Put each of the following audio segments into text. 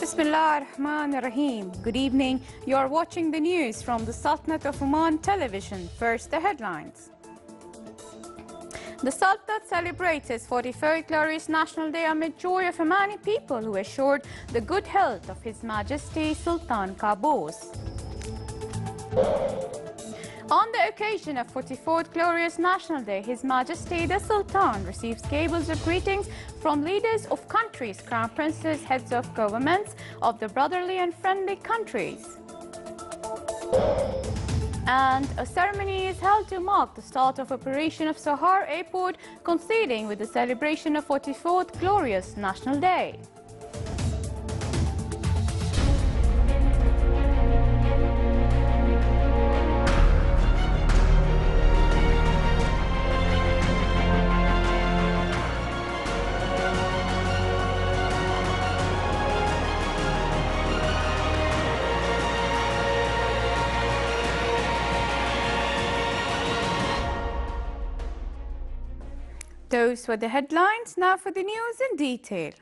Bismillah ar-Rahman ar-Rahim. Good evening. You are watching the news from the Sultanate of Oman television. First, the headlines. The Sultanate celebrates its 43rd glorious National Day amid joy of Omani people who assured the good health of His Majesty Sultan Qaboos. On the occasion of 44th glorious National Day, His Majesty the Sultan receives cables of greetings from leaders of countries, crown princes, heads of governments of the brotherly and friendly countries. And a ceremony is held to mark the start of operation of Sahar Airport, coinciding with the celebration of 44th glorious National Day. Those were the headlines. Now for the news in detail.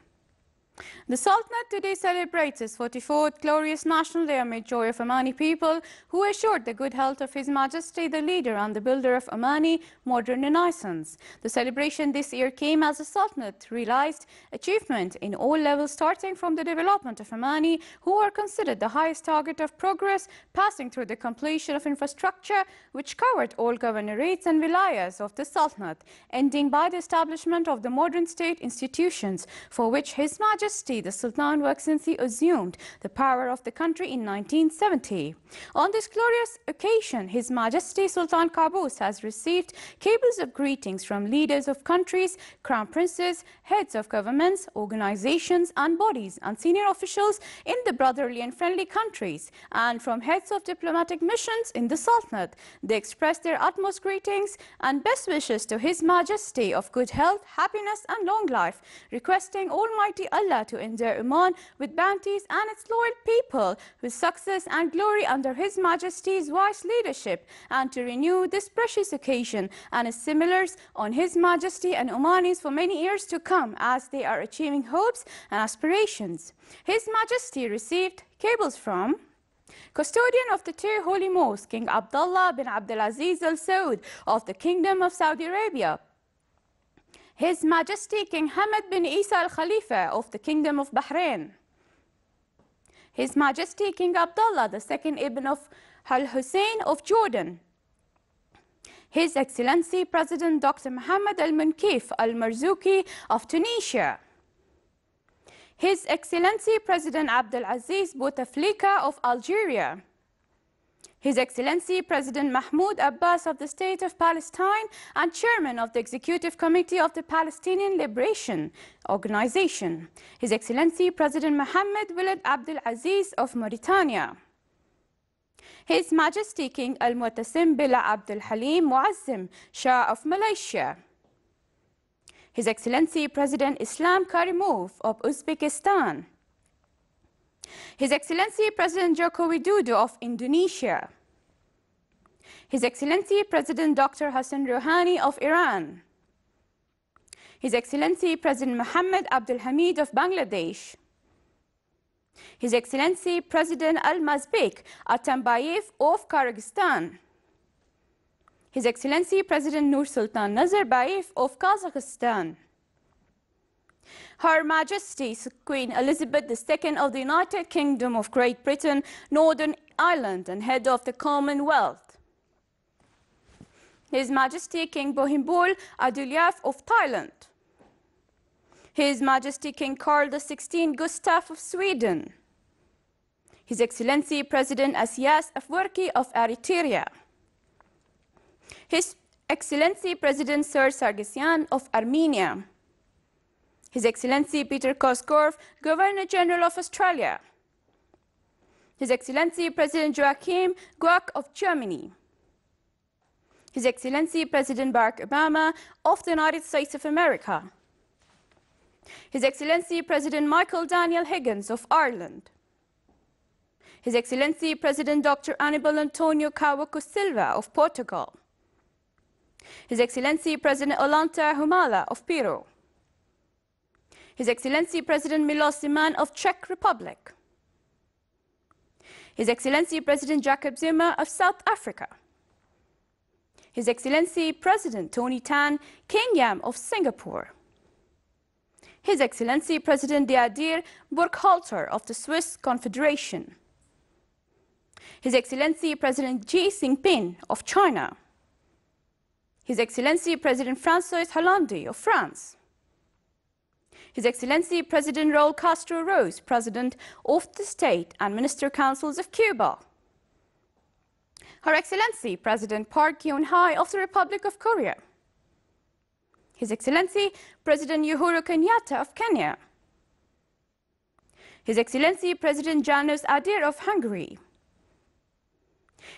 The Sultanate today celebrates its 44th glorious National Day amid joy of Omani people who assured the good health of His Majesty the leader and the builder of Omani modern renaissance. The celebration this year came as the Sultanate realized achievement in all levels, starting from the development of Omani, who are considered the highest target of progress, passing through the completion of infrastructure which covered all governorates and wilayas of the Sultanate, ending by the establishment of the modern state institutions for which His Majesty the Sultan worked since he assumed the power of the country in 1970. On this glorious occasion, His Majesty Sultan Qaboos has received cables of greetings from leaders of countries, crown princes, heads of governments, organizations and bodies, and senior officials in the brotherly and friendly countries, and from heads of diplomatic missions in the Sultanate. They express their utmost greetings and best wishes to His Majesty of good health, happiness and long life, requesting Almighty Allah to endure Oman with bounties and its loyal people with success and glory under His Majesty's wise leadership, and to renew this precious occasion and its similars on His Majesty and Omanis for many years to come, as they are achieving hopes and aspirations. His Majesty received cables from Custodian of the two holy mosques, King Abdullah bin Abdulaziz Al Saud of the Kingdom of Saudi Arabia, His Majesty King Hamad bin Isa Al Khalifa of the Kingdom of Bahrain, His Majesty King Abdullah II Ibn of Al Hussein of Jordan, His Excellency President Dr. Mohammed Al Munkif Al Marzouki of Tunisia, His Excellency President Abdel Aziz Bouteflika of Algeria, His Excellency President Mahmoud Abbas of the State of Palestine and Chairman of the Executive Committee of the Palestinian Liberation Organization, His Excellency President Mohammed Walid Abdel Aziz of Mauritania, His Majesty King Al-Mu'tasim Billah Abdul Halim Muazzim Shah of Malaysia, His Excellency President Islam Karimov of Uzbekistan, His Excellency President Joko Widodo of Indonesia, His Excellency President Dr. Hassan Rouhani of Iran, His Excellency President Mohammed Abdul Hamid of Bangladesh, His Excellency President Almazbek Atambayev of Kyrgyzstan, His Excellency President Nur Sultan Nazarbayev of Kazakhstan, Her Majesty Queen Elizabeth II of the United Kingdom of Great Britain, Northern Ireland, and head of the Commonwealth, His Majesty King Bhumibol Adulyadej of Thailand, His Majesty King Carl XVI Gustaf of Sweden, His Excellency President Asias Afwerki of Eritrea, His Excellency President Sir Sargsyan of Armenia, His Excellency Peter Cosgrove, Governor-General of Australia, His Excellency President Joachim Gauck of Germany, His Excellency President Barack Obama of the United States of America, His Excellency President Michael Daniel Higgins of Ireland, His Excellency President Dr. Aníbal António Cavaco Silva of Portugal, His Excellency President Ollanta Humala of Peru, His Excellency President Miloš Zeman of Czech Republic. His Excellency President Jacob Zuma of South Africa. His Excellency President Tony Tan Keng Yam of Singapore. His Excellency President Deadir Burkhalter of the Swiss Confederation. His Excellency President Xi Jinping of China. His Excellency President François Hollande of France. His Excellency President Raul Castro Rose, President of the State and Minister Councils of Cuba. Her Excellency President Park Geun-hye of the Republic of Korea. His Excellency President Uhuru Kenyatta of Kenya. His Excellency President János Ader of Hungary.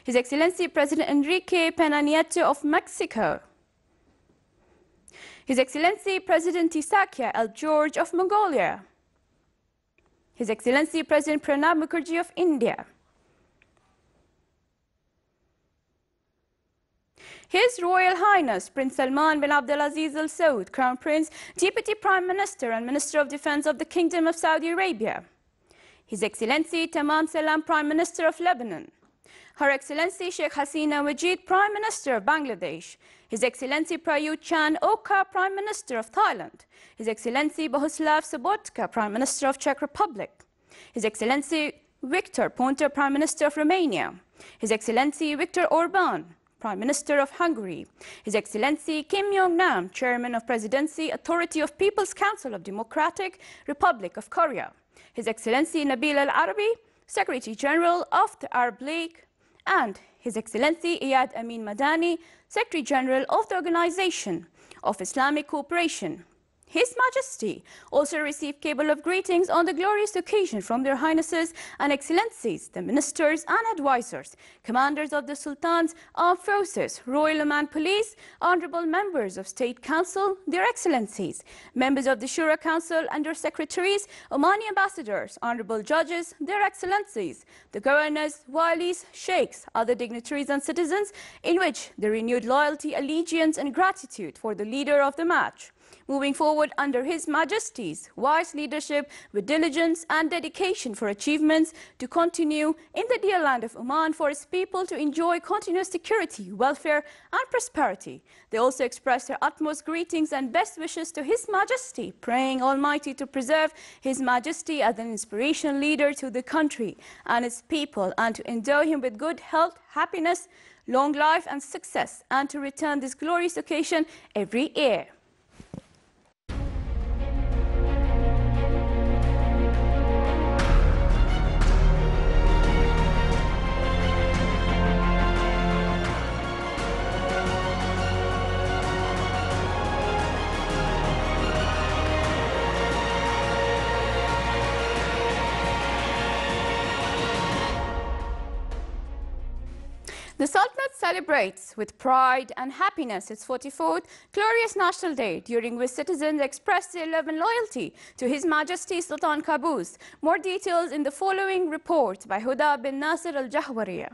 His Excellency President Enrique Peña Nieto of Mexico. His Excellency President Tisakya El George of Mongolia. His Excellency President Pranab Mukherjee of India. His Royal Highness Prince Salman bin Abdulaziz Al Saud, Crown Prince, Deputy Prime Minister and Minister of Defense of the Kingdom of Saudi Arabia. His Excellency Tamam Salam, Prime Minister of Lebanon. Her Excellency Sheikh Hasina Wajid, Prime Minister of Bangladesh. His Excellency Prayut Chan-o-cha, Prime Minister of Thailand. His Excellency Bohuslav Sobotka, Prime Minister of Czech Republic. His Excellency Victor Ponta, Prime Minister of Romania. His Excellency Viktor Orban, Prime Minister of Hungary. His Excellency Kim Yong-nam, Chairman of Presidency, Authority of People's Council of Democratic Republic of Korea. His Excellency Nabil Al-Arabi, Secretary General of the Arab League, and His Excellency Iyad Amin Madani, Secretary General of the Organization of Islamic Cooperation. His Majesty also received cable of greetings on the glorious occasion from their Highnesses and Excellencies, the Ministers and Advisors, Commanders of the Sultan's Armed Forces, Royal Oman Police, Honorable Members of State Council, their Excellencies, Members of the Shura Council and their Secretaries, Omani Ambassadors, Honorable Judges, their Excellencies, the Governors, Walis, Sheikhs, other dignitaries and citizens, in which the renewed loyalty, allegiance and gratitude for the leader of the match. Moving forward under His Majesty's wise leadership with diligence and dedication for achievements to continue in the dear land of Oman for its people to enjoy continuous security, welfare and prosperity. They also express their utmost greetings and best wishes to His Majesty, praying Almighty to preserve His Majesty as an inspirational leader to the country and its people, and to endow him with good health, happiness, long life and success, and to return this glorious occasion every year. The Sultanate celebrates with pride and happiness its 44th glorious National Day, during which citizens express their love and loyalty to His Majesty Sultan Qaboos. More details in the following report by Huda bin Nasir al-Jahwariya.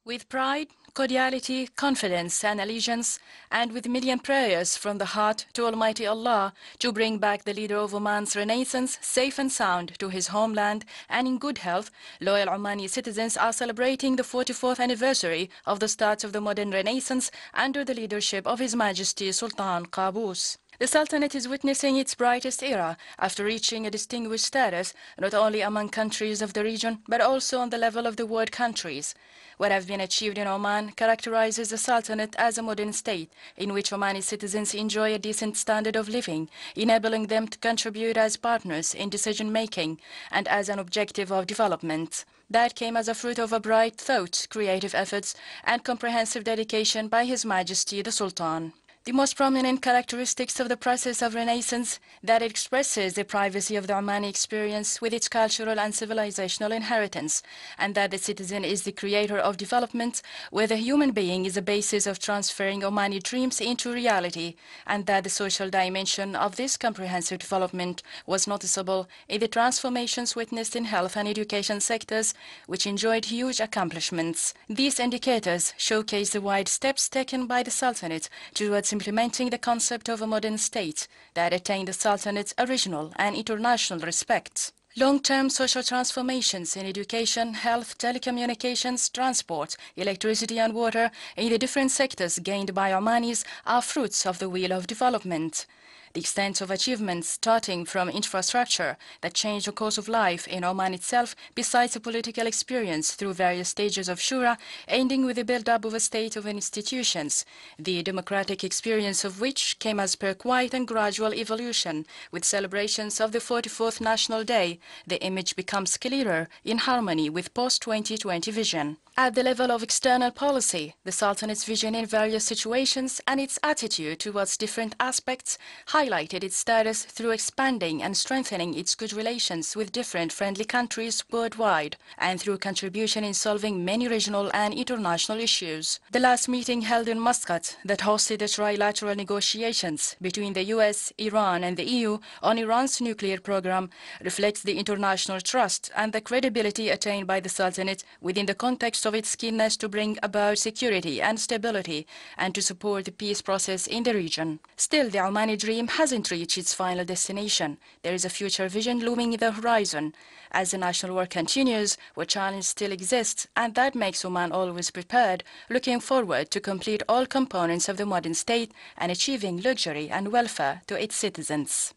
With pride, cordiality, confidence and allegiance, and with million prayers from the heart to Almighty Allah to bring back the leader of Oman's renaissance safe and sound to his homeland and in good health, loyal Omani citizens are celebrating the 44th anniversary of the start of the modern renaissance under the leadership of His Majesty Sultan Qaboos. The Sultanate is witnessing its brightest era after reaching a distinguished status not only among countries of the region but also on the level of the world countries. What has been achieved in Oman characterizes the Sultanate as a modern state in which Omani citizens enjoy a decent standard of living, enabling them to contribute as partners in decision-making and as an objective of development. That came as a fruit of a bright thought, creative efforts and comprehensive dedication by His Majesty the Sultan. The most prominent characteristics of the process of renaissance that it expresses the privacy of the Omani experience with its cultural and civilizational inheritance, and that the citizen is the creator of development, where the human being is the basis of transferring Omani dreams into reality, and that the social dimension of this comprehensive development was noticeable in the transformations witnessed in health and education sectors, which enjoyed huge accomplishments. These indicators showcase the wide steps taken by the Sultanate towards towards implementing the concept of a modern state that attained the Sultanate's original and international respect. Long-term social transformations in education, health, telecommunications, transport, electricity and water in the different sectors gained by Omanis are fruits of the wheel of development. The extent of achievements starting from infrastructure that changed the course of life in Oman itself, besides a political experience through various stages of shura, ending with the build-up of a state of institutions, the democratic experience of which came as per quiet and gradual evolution. With celebrations of the 44th National Day, the image becomes clearer in harmony with post-2020 vision. At the level of external policy, the Sultanate's vision in various situations and its attitude towards different aspects highlighted its status through expanding and strengthening its good relations with different friendly countries worldwide, and through contribution in solving many regional and international issues. The last meeting held in Muscat that hosted the trilateral negotiations between the US, Iran and the EU on Iran's nuclear program reflects the international trust and the credibility attained by the Sultanate within the context of its keenness to bring about security and stability and to support the peace process in the region. Still, the Omani dream hasn't reached its final destination. There is a future vision looming in the horizon. As the national work continues, where challenge still exists, and that makes Oman always prepared, looking forward to complete all components of the modern state and achieving luxury and welfare to its citizens.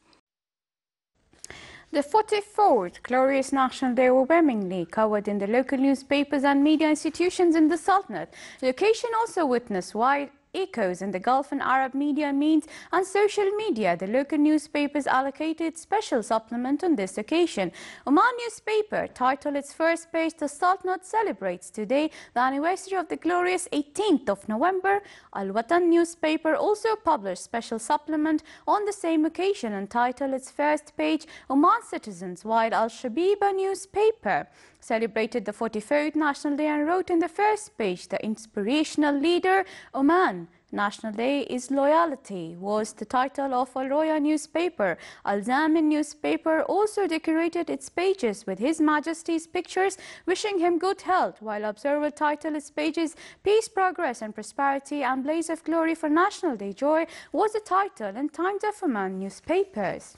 The 44th Glorious National Day overwhelmingly covered in the local newspapers and media institutions in the Sultanate. The occasion also witnessed wide echoes in the Gulf and Arab media means and social media. The local newspapers allocated special supplement on this occasion. Oman newspaper titled its first page, "The Sultanate celebrates today the anniversary of the glorious 18th of November." Al-Watan newspaper also published special supplement on the same occasion and titled its first page, "Oman citizens," while Al-Shabiba newspaper celebrated the 44th National Day and wrote in the first page, "The inspirational leader, Oman. National Day is loyalty," was the title of Al Roya newspaper. Al Zamin newspaper also decorated its pages with His Majesty's pictures, wishing him good health, while Observer titled its pages, "Peace, Progress and Prosperity and Blaze of Glory for National Day Joy," was the title in Times of Oman newspapers.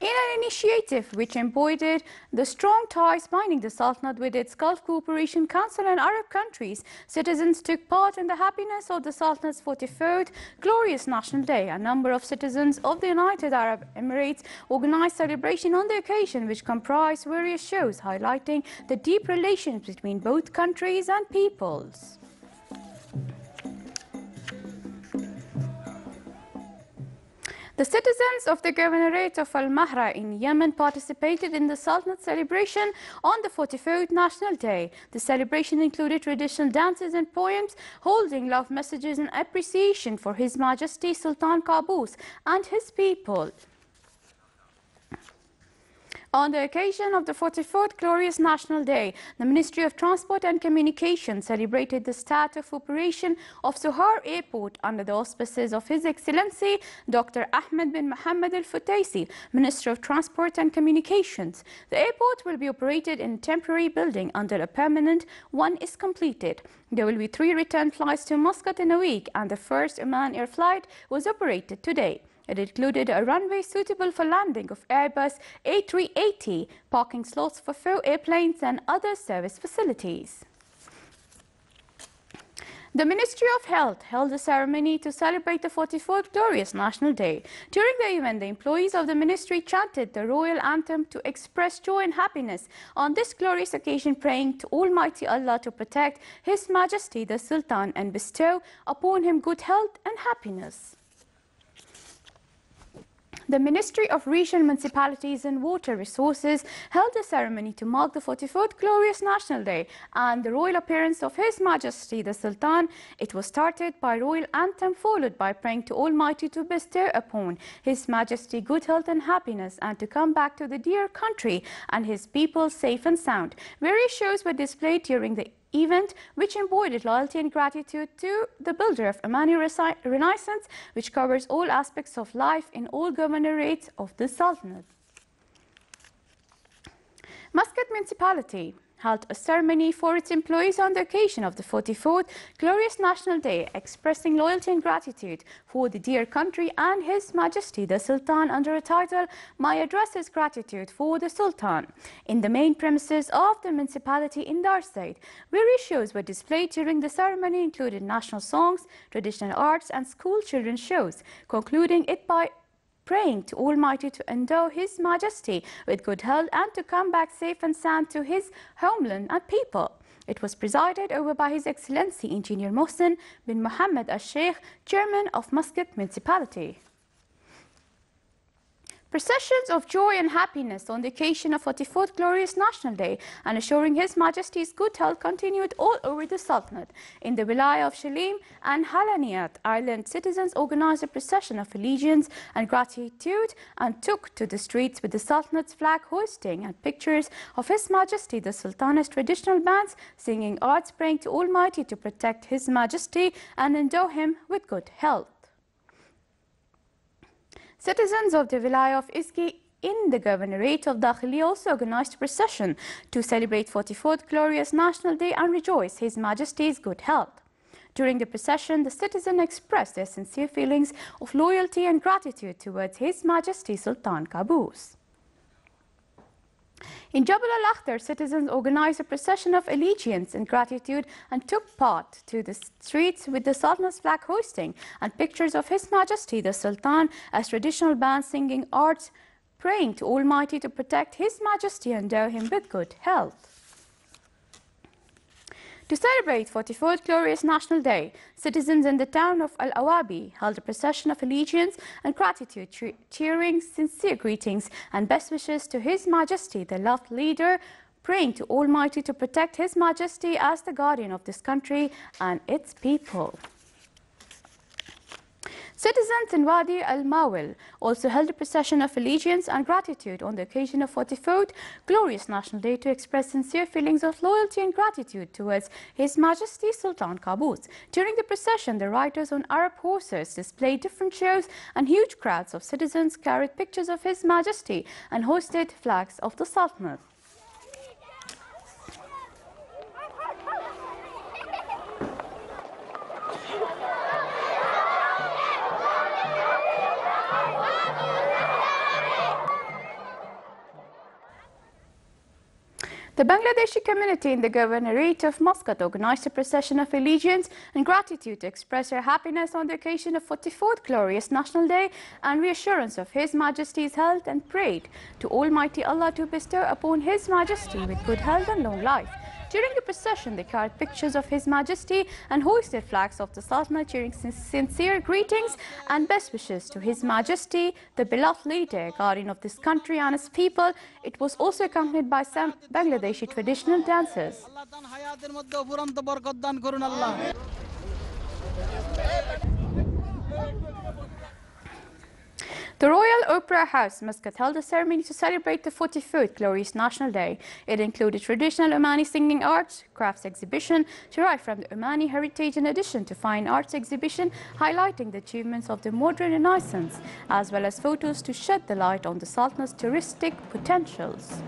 In an initiative which embodied the strong ties binding the Sultanate with its Gulf Cooperation Council and Arab countries, citizens took part in the happiness of the Sultanate's 44th Glorious National Day. A number of citizens of the United Arab Emirates organized celebration on the occasion, which comprised various shows highlighting the deep relations between both countries and peoples. The citizens of the Governorate of Al-Mahra in Yemen participated in the Sultanate celebration on the 44th National Day. The celebration included traditional dances and poems, holding love messages and appreciation for His Majesty Sultan Qaboos and his people. On the occasion of the 44th Glorious National Day, the Ministry of Transport and Communication celebrated the start of operation of Sohar Airport under the auspices of His Excellency Dr. Ahmed bin Mohammed Al-Futaisi, Minister of Transport and Communications. The airport will be operated in a temporary building until a permanent one is completed. There will be 3 return flights to Muscat in a week, and the first Oman Air flight was operated today. It included a runway suitable for landing of Airbus A380, parking slots for 4 airplanes and other service facilities. The Ministry of Health held a ceremony to celebrate the 44th Glorious National Day. During the event, the employees of the ministry chanted the royal anthem to express joy and happiness on this glorious occasion, praying to Almighty Allah to protect His Majesty the Sultan and bestow upon him good health and happiness. The Ministry of Regional Municipalities and Water Resources held a ceremony to mark the 44th Glorious National Day and the royal appearance of His Majesty the Sultan. It was started by royal anthem, followed by praying to Almighty to bestow upon His Majesty good health and happiness and to come back to the dear country and his people safe and sound. Various shows were displayed during the event, which embodied loyalty and gratitude to the builder of Omani Renaissance, which covers all aspects of life in all governorates of the Sultanate. Muscat Municipality held a ceremony for its employees on the occasion of the 44th Glorious National Day, expressing loyalty and gratitude for the dear country and His Majesty the Sultan under a title, My Address is Gratitude for the Sultan, in the main premises of the municipality in Darsaid. Various shows were displayed during the ceremony, including national songs, traditional arts and school children's shows, concluding it by praying to Almighty to endow His Majesty with good health and to come back safe and sound to his homeland and people. It was presided over by His Excellency Engineer Mohsen bin Mohammed Al-Sheikh, Chairman of Muscat Municipality. Processions of joy and happiness on the occasion of 44th Glorious National Day and assuring His Majesty's good health continued all over the Sultanate. In the Wilaya of Shalim and Halaniyat Island, citizens organized a procession of allegiance and gratitude and took to the streets with the Sultanate's flag hoisting and pictures of His Majesty the Sultan's traditional bands, singing arts, praying to Almighty to protect His Majesty and endow him with good health. Citizens of the Wilaya of Iski in the Governorate of Dakhili also organized a procession to celebrate 44th Glorious National Day and rejoice His Majesty's good health. During the procession, the citizens expressed their sincere feelings of loyalty and gratitude towards His Majesty Sultan Qaboos. In Jabal al-Akhtar, citizens organized a procession of allegiance and gratitude and took part to the streets with the Sultan's flag hoisting and pictures of His Majesty the Sultan as traditional bands singing arts, praying to Almighty to protect His Majesty and endow him with good health. To celebrate 44th Glorious National Day, citizens in the town of Al-Awabi held a procession of allegiance and gratitude, cheering sincere greetings and best wishes to His Majesty, the loved leader, praying to Almighty to protect His Majesty as the guardian of this country and its people. Citizens in Wadi al-Mawil also held a procession of allegiance and gratitude on the occasion of 44th Glorious National Day to express sincere feelings of loyalty and gratitude towards His Majesty Sultan Qaboos. During the procession, the riders on Arab horses displayed different shows and huge crowds of citizens carried pictures of His Majesty and hoisted flags of the Sultanate. The Bangladeshi community in the Governorate of Muscat organized a procession of allegiance and gratitude to express their happiness on the occasion of 44th Glorious National Day and reassurance of His Majesty's health and prayed to Almighty Allah to bestow upon His Majesty with good health and long life. During the procession, they carried pictures of His Majesty and hoisted flags of the Sultanate, cheering sincere greetings and best wishes to His Majesty, the beloved leader, guardian of this country and its people. It was also accompanied by some Bangladeshi traditional dances. The Royal Opera House, Muscat, held a ceremony to celebrate the 44th Glorious National Day. It included traditional Omani singing arts, crafts exhibition derived from the Omani heritage, in addition to fine arts exhibition highlighting the achievements of the modern Renaissance, as well as photos to shed the light on the Sultanate's touristic potentials.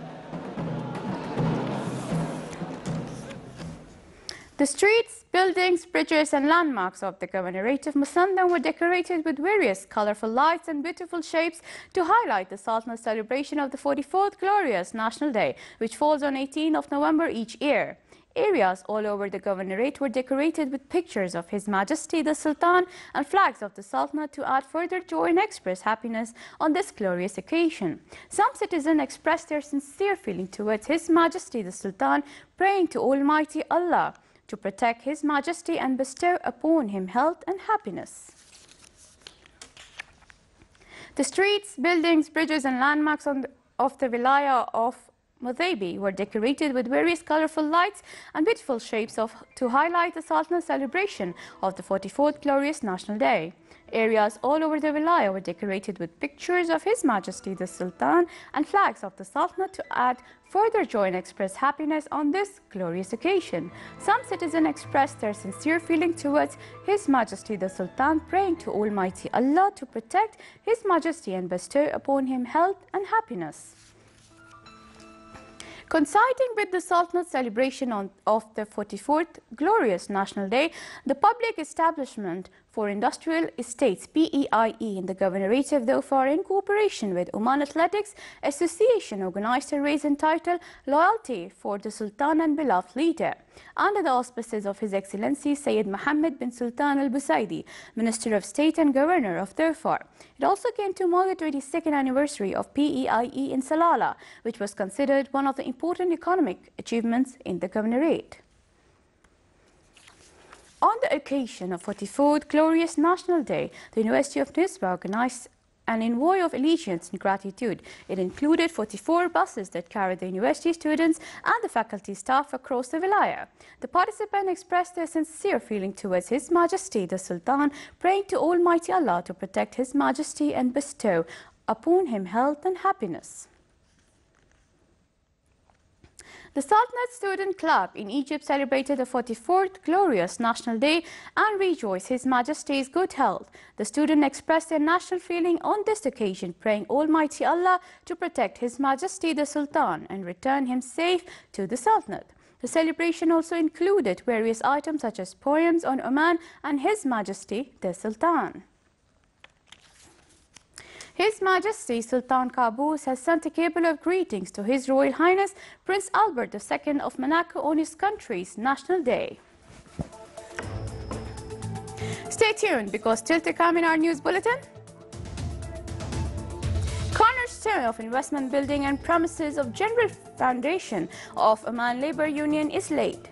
The streets, buildings, bridges and landmarks of the Governorate of Musandam were decorated with various colorful lights and beautiful shapes to highlight the Sultanate's celebration of the 44th Glorious National Day, which falls on 18th of November each year. Areas all over the Governorate were decorated with pictures of His Majesty the Sultan and flags of the Sultanate to add further joy and express happiness on this glorious occasion. Some citizens expressed their sincere feeling towards His Majesty the Sultan, praying to Almighty Allah to protect His Majesty and bestow upon him health and happiness. The streets, buildings, bridges and landmarks of the Wilaya of Mudaibi were decorated with various colorful lights and beautiful shapes to highlight the Sultanate's celebration of the 44th Glorious National Day. Areas all over the Wilaya were decorated with pictures of His Majesty the Sultan and flags of the Sultanate to add further joy and express happiness on this glorious occasion. Some citizens expressed their sincere feeling towards His Majesty the Sultan, praying to Almighty Allah to protect His Majesty and bestow upon him health and happiness. Coinciding with the Sultanate celebration of the 44th Glorious National Day, the Public Establishment for Industrial Estates (PEIE) in the Governorate of Dhofar, in cooperation with Oman Athletics Association, organized a race entitled Loyalty for the Sultan and Beloved Leader, under the auspices of His Excellency Sayyid Mohammed bin Sultan Al Busaidi, Minister of State and Governor of Dhofar. It also came to mark the 22nd anniversary of PEIE in Salalah, which was considered one of the important economic achievements in the Governorate. On the occasion of 44th Glorious National Day, the University of Nisba organized an envoy of allegiance and gratitude. It included 44 buses that carried the university students and the faculty staff across the Wilaya. The participants expressed their sincere feeling towards His Majesty the Sultan, praying to Almighty Allah to protect His Majesty and bestow upon him health and happiness. The Sultanate Student Club in Egypt celebrated the 44th Glorious National Day and rejoiced His Majesty's good health. The students expressed their national feeling on this occasion, praying Almighty Allah to protect His Majesty the Sultan and return him safe to the Sultanate. The celebration also included various items such as poems on Oman and His Majesty the Sultan. His Majesty Sultan Qaboos has sent a cable of greetings to His Royal Highness Prince Albert II of Monaco on his country's National Day. Stay tuned because still to come in our news bulletin. Cornerstone of investment building and premises of General Foundation of Oman Labour Union is laid.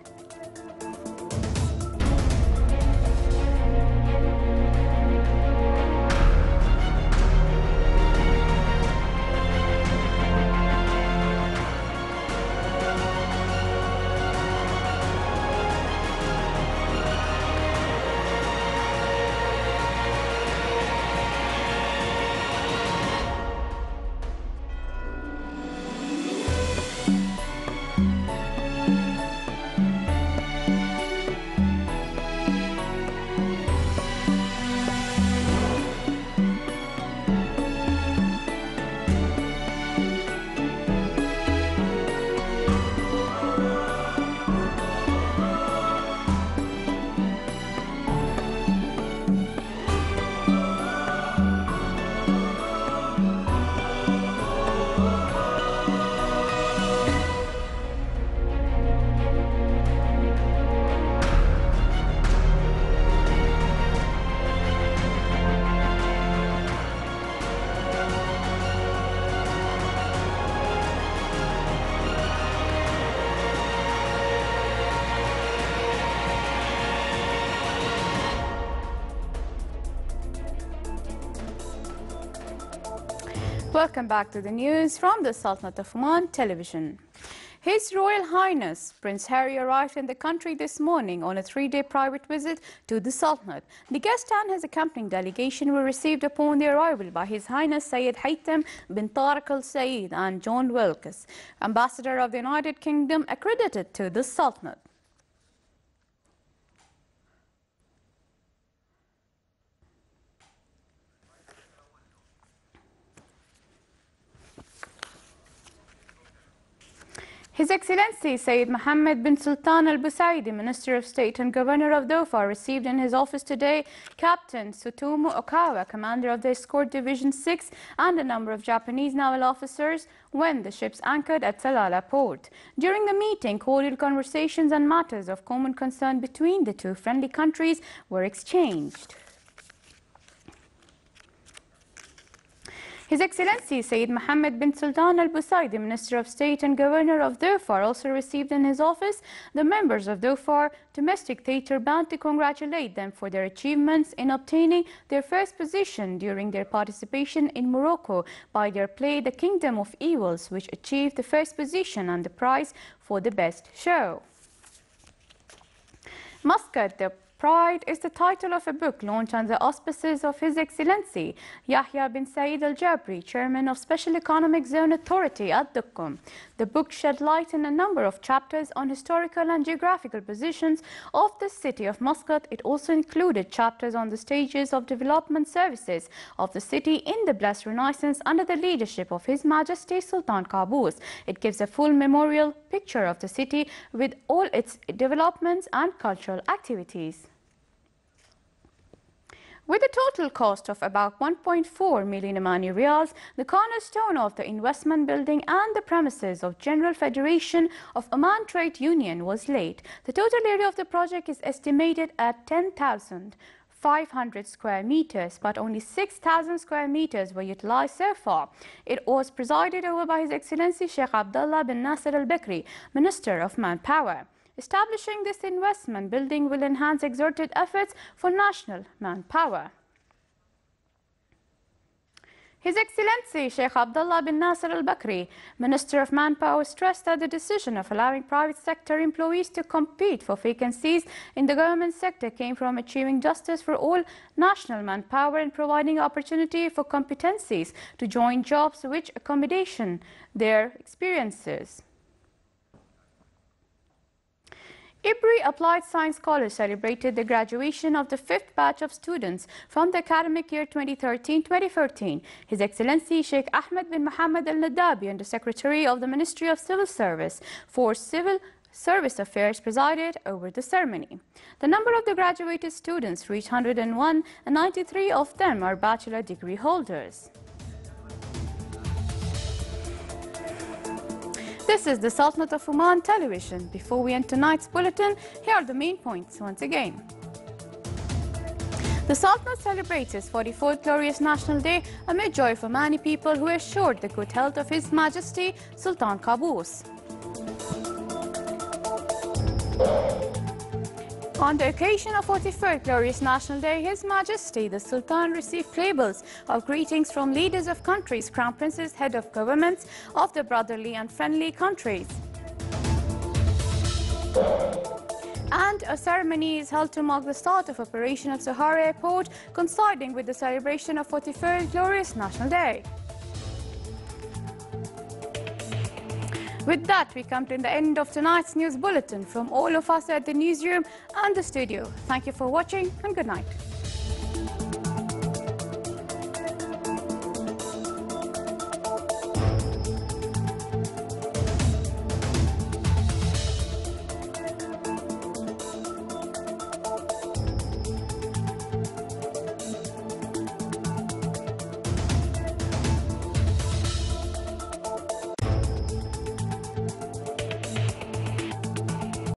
Welcome back to the news from the Sultanate of Oman television. His Royal Highness Prince Harry arrived in the country this morning on a 3-day private visit to the Sultanate. The guest and his accompanying delegation were received upon their arrival by His Highness Sayyid Haytham bin Tariq Al Said and John Wilkes, Ambassador of the United Kingdom accredited to the Sultanate. His Excellency Sayyid Mohammed bin Sultan Al Busaidi, Minister of State and Governor of Dhofar, received in his office today Captain Tsutomu Okawa, Commander of the Escort Division 6, and a number of Japanese naval officers when the ships anchored at Salalah port. During the meeting, cordial conversations on matters of common concern between the two friendly countries were exchanged. His Excellency Sayyid Mohammed bin Sultan Al Busaidi, Minister of State and Governor of Dhofar, also received in his office the members of Dhofar Domestic Theatre Band to congratulate them for their achievements in obtaining their first position during their participation in Morocco by their play The Kingdom of Evils, which achieved the first position and the prize for the best show. Muscat, the Pride is the title of a book launched under the auspices of His Excellency Yahya bin Saeed Al Jabri, Chairman of Special Economic Zone Authority at Dukkum. The book shed light in a number of chapters on historical and geographical positions of the city of Muscat. It also included chapters on the stages of development services of the city in the Blessed Renaissance under the leadership of His Majesty Sultan Qaboos. It gives a full memorial picture of the city with all its developments and cultural activities. With a total cost of about 1.4 million Omani riyals, the cornerstone of the investment building and the premises of General Federation of Oman Trade Union was laid. The total area of the project is estimated at 10,500 square meters, but only 6,000 square meters were utilized so far. It was presided over by His Excellency Sheikh Abdullah bin Nasser Al Bakri, Minister of Manpower. Establishing this investment building will enhance exerted efforts for national manpower. His Excellency Sheikh Abdullah bin Nasser Al Bakri, Minister of Manpower, stressed that the decision of allowing private sector employees to compete for vacancies in the government sector came from achieving justice for all national manpower and providing opportunity for competencies to join jobs which accommodation their experiences. IBRI Applied Science College celebrated the graduation of the 5th batch of students from the academic year 2013-2014. His Excellency Sheikh Ahmed bin Mohammed Al Nadabi, Under Secretary of the Ministry of Civil Service for Civil Service Affairs, presided over the ceremony. The number of the graduated students reached 101, and 93 of them are bachelor degree holders. This is the Sultanate of Oman television. Before we end tonight's bulletin, here are the main points once again. The Sultanate celebrates its 44th glorious National Day amid joy of Omani people who assured the good health of His Majesty Sultan Qaboos. On the occasion of 44th glorious National Day, His Majesty the Sultan received playbills of greetings from leaders of countries, crown princes, head of governments of the brotherly and friendly countries. And a ceremony is held to mark the start of operation at Sahara Airport, coinciding with the celebration of 44th glorious National Day. With that, we come to the end of tonight's news bulletin. From all of us at the newsroom and the studio, thank you for watching and good night.